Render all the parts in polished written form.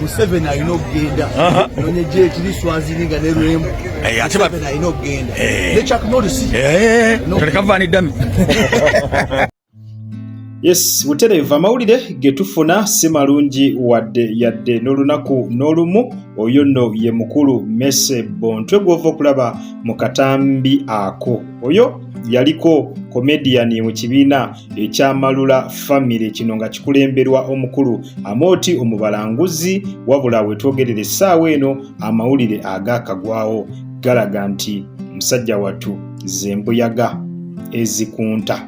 Museveni alina okugenda nonyeje ekiri Swazilinga ne Lwembu Museveni alina okugenda ne Chuck Norris tekavaaniddami. Yes, butereeva amawulire getufuna si malungi wadde yadde n'olunaku n'olumu. Oyo nno ye mukulu Messe Bontwe gw'ova okulaba mu katambi ako. Oyo yaliko komediyani mu kibiina ekyamalula family, kino nga kikulemberwa omukulu Amooti Omubalanguzi. Wabula we twogerera essaawa eno amawulire agaakagwawo galaga nti musajja wattu zembuyaga ezikunta.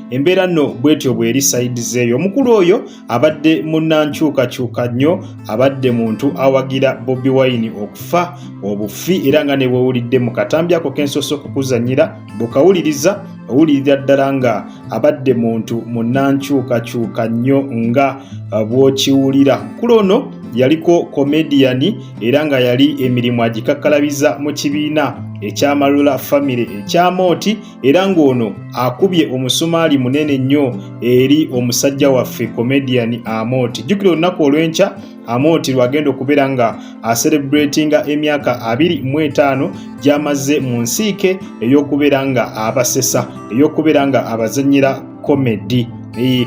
Embeera nno bwetyo bweri side zeeyo. Omukulu oyo abadde munnankyukakyuka nnyo, abadde muntu awagira Bobi Wine okufa obufi, era nga ne bwewulidde mu katambi ako kensoso okukuzanyira bukawuliriza owulirira ddala nga abadde muntu munnankyukakyuka nnyo nga bw'okiwulira. Omukulu ono yaliko komediyani era nga yali emirimu agikakkalabiza mu kibiina ekyamalula family ekyamooti, era ng'ono akubye omusumaali munene nnyo eri omusajja waffe komediyani Amooti. Jjukira olunaku olw'enkya Amooti lwagenda okubeera nga acelebratinga emyaka 25 gy'amaze mu nsiike ey'okubeera nga abasesa, ey'okubeera nga abazannyira komedi.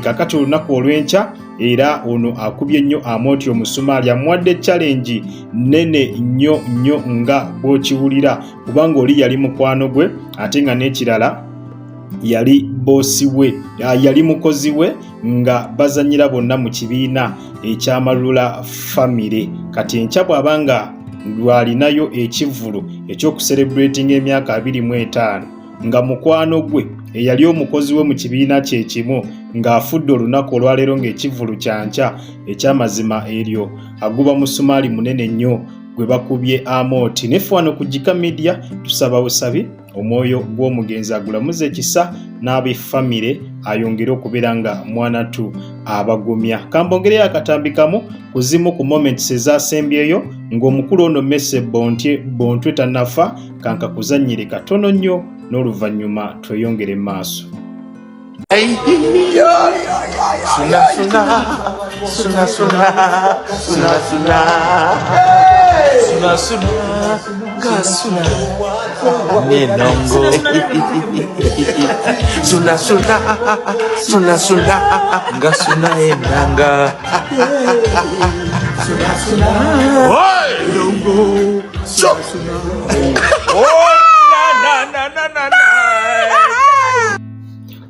Kakati olunaku olw'enkya era ono akubye nnyo Amooti omusumaali, amuwadde challenge nene nnyo nnyo nga bw'okiwulira, kubanga oli yali mukwano gwe ate nga n'ekirala yali boosi we, yali mukozi we, nga bazanyira bonna mu kibiina ekyamalula family. Kati enkya bw'abanga lwalinayo ekivulu ekyokucelebratinga emyaka 25 nga mukwano gwe eyali omukozi we mu kibiina kye kimu ng'afudde olunaku olwaleero ng'ekivulu kyankya ekyamazima eryo aguba musumaali munene nnyo gwe bakubye Amooti. Nefe wano ku Jika Media tusaba busabi omwoyo gw'omugenzi agulamuze ekisa n'ab'effamire ayongere okubeera nga mwanatu abagumya. Kambongereyo akatambi kamu ku zimu ku moments ezasembyeyo ng'omukulu ono Messe Bontwe tannafa, kanka kuzannyire katono nnyo n'oluvannyuma tweyongere maaso.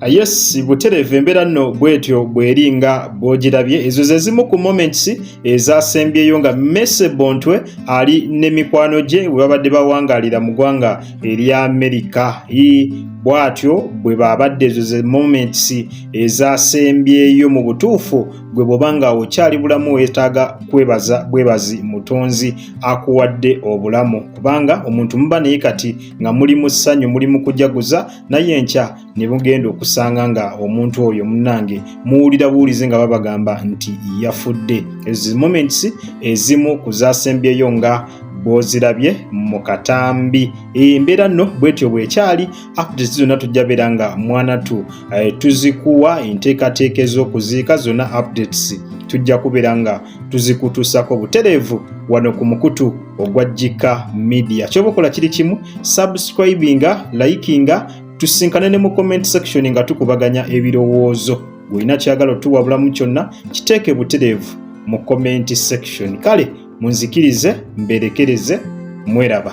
Yes, butereeve embeera nno bwetyo bweringa bwogirabye. Ezo ze zimu ku moments ezasembyeyo nga Messe Bontwe ali ne mikwano gye we babadde bawangaalira mu ggwanga erya Amerika. Bwatyo bwe babadde ezo ze moments ezasembyeyo. Mu butuufu gwe bw'obanga okyali bulamu weetaaga kwebaza bwebazi mutonzi akuwadde obulamu, kubanga omuntu muba naye kati nga muli mu ssanyu, muli mu kujaguza, naye enkya ne mugenda okusanga nga omuntu oyo munnange muwulira buwulize nga babagamba nti yafudde. Ezo moments ezimu ku zasembyeyo nga bw'ozirabye mu katambi. Embeera nno bwetyo bwekyali. Updates zonna tujja beera nga mwanatu tuzikuwa, enteekateeka ez'okuziika zonna updates tujja kubeera nga tuzikutuusako butereevu wano ku mukutu ogwa Jika Media. Ky'oba okola kiri kimu, subscribinga, likinga, tusinkane ne mu comment section nga tukubaganya ebirowoozo. Gw'olina kyagala otuwabulamu kyonna kiteeke butereevu mu comment section. Kale munzikirize mberekereze, mweraba.